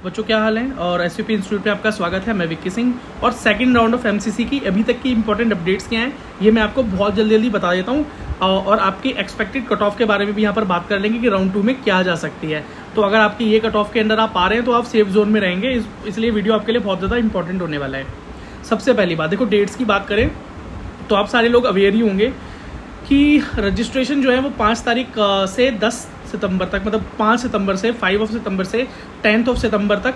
बच्चों क्या हाल है। और एसवीपी इंस्टीट्यूट में आपका स्वागत है। मैं विक्की सिंह और सेकंड राउंड ऑफ एमसीसी की अभी तक की इंपॉर्टेंट अपडेट्स क्या हैं ये मैं आपको बहुत जल्दी बता देता हूँ। और आपकी एक्सपेक्टेड कट ऑफ के बारे में भी यहाँ पर बात कर लेंगे कि राउंड 2 में क्या जा सकती है। तो अगर आपकी ये कट ऑफ के अंदर आप आ रहे हैं तो आप सेफ जोन में रहेंगे, इसलिए वीडियो आपके लिए बहुत ज़्यादा इंपॉर्टेंट होने वाला है। सबसे पहली बात देखो, डेट्स की बात करें तो आप सारे लोग अवेयर ही होंगे कि रजिस्ट्रेशन जो है वो 5 तारीख से 10 सितंबर तक, मतलब 5 सितंबर से 5 सितंबर से 10 सितंबर तक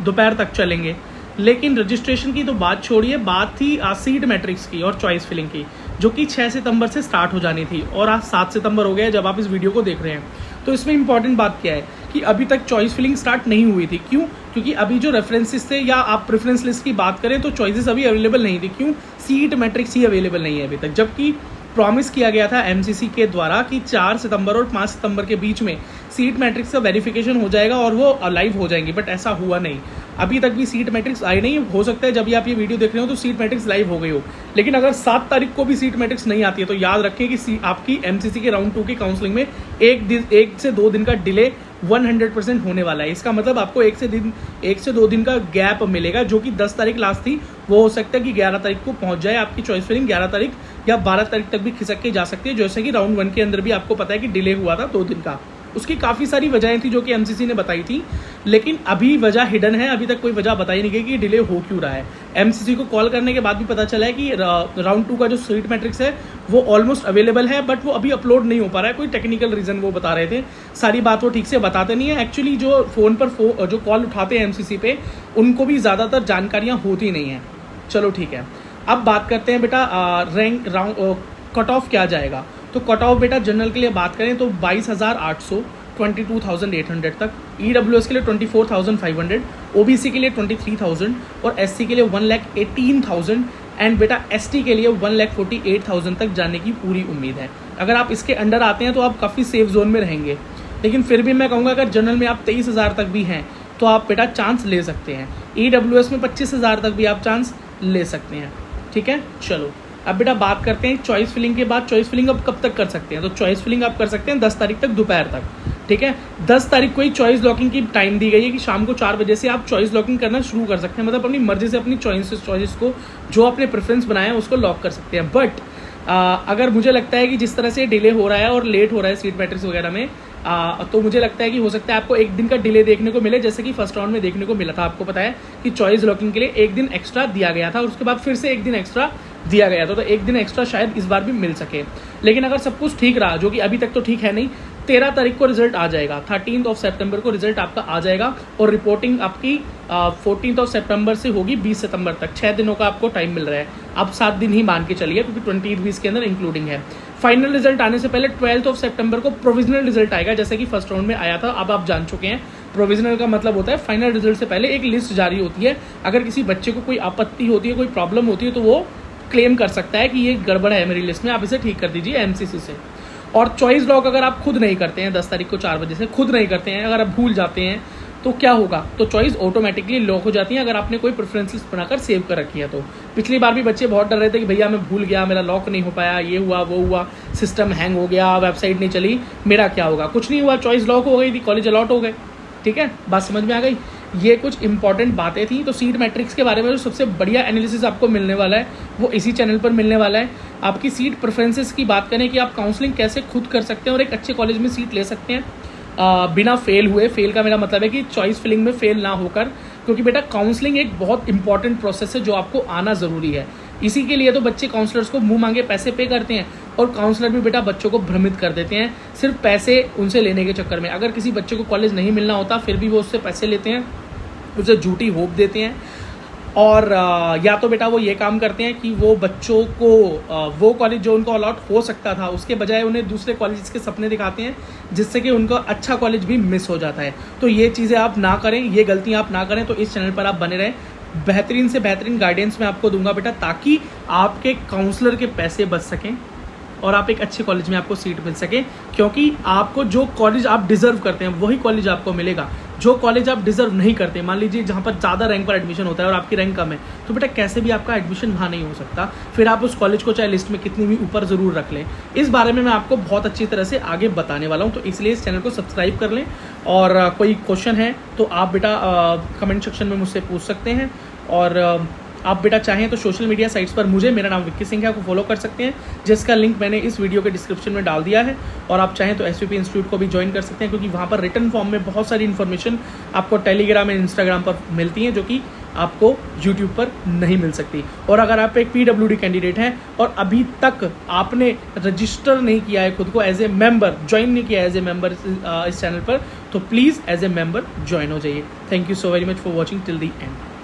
दोपहर तक चलेंगे। लेकिन रजिस्ट्रेशन की तो बात छोड़िए, बात थी सीट मैट्रिक्स की और चॉइस फिलिंग की, जो कि 6 सितंबर से स्टार्ट हो जानी थी और आज 7 सितंबर हो गया जब आप इस वीडियो को देख रहे हैं। तो इसमें इंपॉर्टेंट बात क्या है कि अभी तक चॉइस फिलिंग स्टार्ट नहीं हुई थी। क्यों? क्योंकि अभी जो रेफरेंसेस थे या आप प्रेफरेंस लिस्ट की बात करें तो चॉइसेस अभी अवेलेबल नहीं थी। क्यों? सीट मैट्रिक्स ही अवेलेबल नहीं है अभी तक, जबकि प्रॉमिस किया गया था एमसीसी के द्वारा कि 4 सितंबर और 5 सितंबर के बीच में सीट मैट्रिक्स का वेरिफिकेशन हो जाएगा और वो लाइव हो जाएंगी, बट ऐसा हुआ नहीं। अभी तक भी सीट मैट्रिक्स आई नहीं। हो सकता है जब भी आप ये वीडियो देख रहे हो तो सीट मैट्रिक्स लाइव हो गई हो, लेकिन अगर 7 तारीख को भी सीट मैट्रिक्स नहीं आती है तो याद रखें कि आपकी एमसीसी के राउंड 2 की काउंसलिंग में 1 से 2 दिन का डिले 100% होने वाला है। इसका मतलब आपको 1 से 2 दिन का गैप मिलेगा, जो कि 10 तारीख लास्ट थी, वो हो सकता है कि 11 तारीख को पहुंच जाए। आपकी चॉइस फिलिंग 11 तारीख या 12 तारीख तक भी खिसक के जा सकती है, जैसे कि राउंड 1 के अंदर भी आपको पता है कि डिले हुआ था 2 दिन का। उसकी काफ़ी सारी वजहें थी जो कि एमसीसी ने बताई थी, लेकिन अभी वजह हिडन है। अभी तक कोई वजह बताई नहीं गई कि डिले हो क्यों रहा है। एमसीसी को कॉल करने के बाद भी पता चला है कि राउंड 2 का जो सीट मैट्रिक्स है वो ऑलमोस्ट अवेलेबल है, बट वो अभी अपलोड नहीं हो पा रहा है। कोई टेक्निकल रीजन वो बता रहे थे। सारी बात वो ठीक से बताते नहीं है। एक्चुअली जो फ़ोन पर जो कॉल उठाते हैं एमसीसी पे, उनको भी ज़्यादातर जानकारियाँ होती नहीं हैं। चलो ठीक है, अब बात करते हैं बेटा रैंक राउंड कट ऑफ क्या जाएगा। तो कट ऑफ बेटा जनरल के लिए बात करें तो 22,800 22,800 तक, ईडब्ल्यूएस के लिए 24,500, ओबीसी के लिए 23,000 और एससी के लिए 1,18,000 एंड बेटा एसटी के लिए 1,48,000 तक जाने की पूरी उम्मीद है। अगर आप इसके अंडर आते हैं तो आप काफ़ी सेफ जोन में रहेंगे, लेकिन फिर भी मैं कहूँगा अगर जनरल में आप 23,000 तक भी हैं तो आप बेटा चांस ले सकते हैं। ईडब्ल्यूएस में 25,000 तक भी आप चांस ले सकते हैं। ठीक है, चलो अब बेटा बात करते हैं चॉइस फिलिंग के बाद। चॉइस फिलिंग अब कब तक कर सकते हैं? तो चॉइस फिलिंग आप कर सकते हैं 10 तारीख तक दोपहर तक। ठीक है, 10 तारीख को ही चॉइस लॉकिंग की टाइम दी गई है कि शाम को 4 बजे से आप चॉइस लॉकिंग करना शुरू कर सकते हैं। मतलब अपनी मर्जी से अपनी चॉइस को जो आपने प्रेफरेंस बनाया है उसको लॉक कर सकते हैं। बट अगर मुझे लगता है कि जिस तरह से डिले हो रहा है और लेट हो रहा है सीट मैट्रिक्स वगैरह में, तो मुझे लगता है कि हो सकता है आपको 1 दिन का डिले देखने को मिले, जैसे कि फर्स्ट राउंड में देखने को मिला था। आपको पता है कि चॉइस लॉकिंग के लिए 1 दिन एक्स्ट्रा दिया गया था और उसके बाद फिर से 1 दिन एक्स्ट्रा दिया गया था। तो 1 दिन एक्स्ट्रा शायद इस बार भी मिल सके। लेकिन अगर सब कुछ ठीक रहा, जो कि अभी तक तो ठीक है नहीं, 13 तारीख को रिजल्ट आ जाएगा। 13 सितंबर को रिजल्ट आपका आ जाएगा और रिपोर्टिंग आपकी 14 सितंबर से होगी 20 सितंबर तक। 6 दिनों का आपको टाइम मिल रहा है। आप 7 दिन ही मान के चलिए, क्योंकि 20 20 के अंदर इंक्लूडिंग है। फाइनल रिजल्ट आने से पहले 12 सितंबर को प्रोविजनल रिजल्ट आएगा, जैसे कि फर्स्ट राउंड में आया था। अब आप जान चुके हैं प्रोविजनल का मतलब होता है फाइनल रिजल्ट से पहले एक लिस्ट जारी होती है। अगर किसी बच्चे को कोई आपत्ति होती है, कोई प्रॉब्लम होती है, तो वो क्लेम कर सकता है कि ये गड़बड़ है मेरी लिस्ट में, आप इसे ठीक कर दीजिए एमसीसी से। और चॉइस लॉक अगर आप खुद नहीं करते हैं 10 तारीख को 4 बजे से खुद नहीं करते हैं, अगर आप भूल जाते हैं तो क्या होगा? तो चॉइस ऑटोमेटिकली लॉक हो जाती है अगर आपने कोई प्रेफरेंस लिस्ट बनाकर सेव कर रखी है। तो पिछली बार भी बच्चे बहुत डर रहे थे कि भैया मैं भूल गया, मेरा लॉक नहीं हो पाया, ये हुआ वो हुआ, सिस्टम हैंग हो गया, वेबसाइट नहीं चली, मेरा क्या होगा? कुछ नहीं हुआ, चॉइस लॉक हो गई थी, कॉलेज अलॉट हो गए। ठीक है, बात समझ में आ गई। ये कुछ इंपॉर्टेंट बातें थी। तो सीट मैट्रिक्स के बारे में जो सबसे बढ़िया एनालिसिस आपको मिलने वाला है वो इसी चैनल पर मिलने वाला है। आपकी सीट प्रेफरेंसेस की बात करें कि आप काउंसलिंग कैसे खुद कर सकते हैं और एक अच्छे कॉलेज में सीट ले सकते हैं बिना फेल हुए। फेल का मेरा मतलब है कि चॉइस फिलिंग में फेल ना होकर, क्योंकि बेटा काउंसलिंग एक बहुत इंपॉर्टेंट प्रोसेस है जो आपको आना ज़रूरी है। इसी के लिए तो बच्चे काउंसलर्स को मुंह मांगे पैसे पे करते हैं और काउंसलर भी बेटा बच्चों को भ्रमित कर देते हैं सिर्फ पैसे उनसे लेने के चक्कर में। अगर किसी बच्चे को कॉलेज नहीं मिलना होता फिर भी वो उससे पैसे लेते हैं, उसे झूठी होप देते हैं। और या तो बेटा वो ये काम करते हैं कि वो बच्चों को वो कॉलेज जो उनको अलॉट हो सकता था उसके बजाय उन्हें दूसरे कॉलेज के सपने दिखाते हैं, जिससे कि उनका अच्छा कॉलेज भी मिस हो जाता है। तो ये चीज़ें आप ना करें, ये गलतियां आप ना करें। तो इस चैनल पर आप बने रहें। बेहतरीन से बेहतरीन गाइडेंस मैं आपको दूंगा बेटा, ताकि आपके काउंसलर के पैसे बच सकें और आप एक अच्छे कॉलेज में आपको सीट मिल सके। क्योंकि आपको जो कॉलेज आप डिजर्व करते हैं वही कॉलेज आपको मिलेगा। जो कॉलेज आप डिजर्व नहीं करते, मान लीजिए जहाँ पर ज़्यादा रैंक पर एडमिशन होता है और आपकी रैंक कम है, तो बेटा कैसे भी आपका एडमिशन वहाँ नहीं हो सकता। फिर आप उस कॉलेज को चाहे लिस्ट में कितनी भी ऊपर ज़रूर रख लें। इस बारे में मैं आपको बहुत अच्छी तरह से आगे बताने वाला हूँ, तो इसलिए इस चैनल को सब्सक्राइब कर लें और कोई क्वेश्चन है तो आप बेटा कमेंट सेक्शन में मुझसे पूछ सकते हैं। और आप बेटा चाहें तो सोशल मीडिया साइट्स पर मुझे, मेरा नाम विक्की सिंह है, को फॉलो कर सकते हैं, जिसका लिंक मैंने इस वीडियो के डिस्क्रिप्शन में डाल दिया है। और आप चाहें तो एसवीपी इंस्टीट्यूट को भी ज्वाइन कर सकते हैं, क्योंकि वहाँ पर रिटन फॉर्म में बहुत सारी इन्फॉर्मेशन आपको टेलीग्राम एंड इंस्टाग्राम पर मिलती हैं, जो कि आपको यूट्यूब पर नहीं मिल सकती। और अगर आप एक पीडब्ल्यूडी कैंडिडेट हैं और अभी तक आपने रजिस्टर नहीं किया है खुद को एज ए मेंबर, ज्वाइन नहीं किया एज ए मेंबर इस चैनल पर, तो please as a member join हो जाइए। Thank you so very much for watching till the and.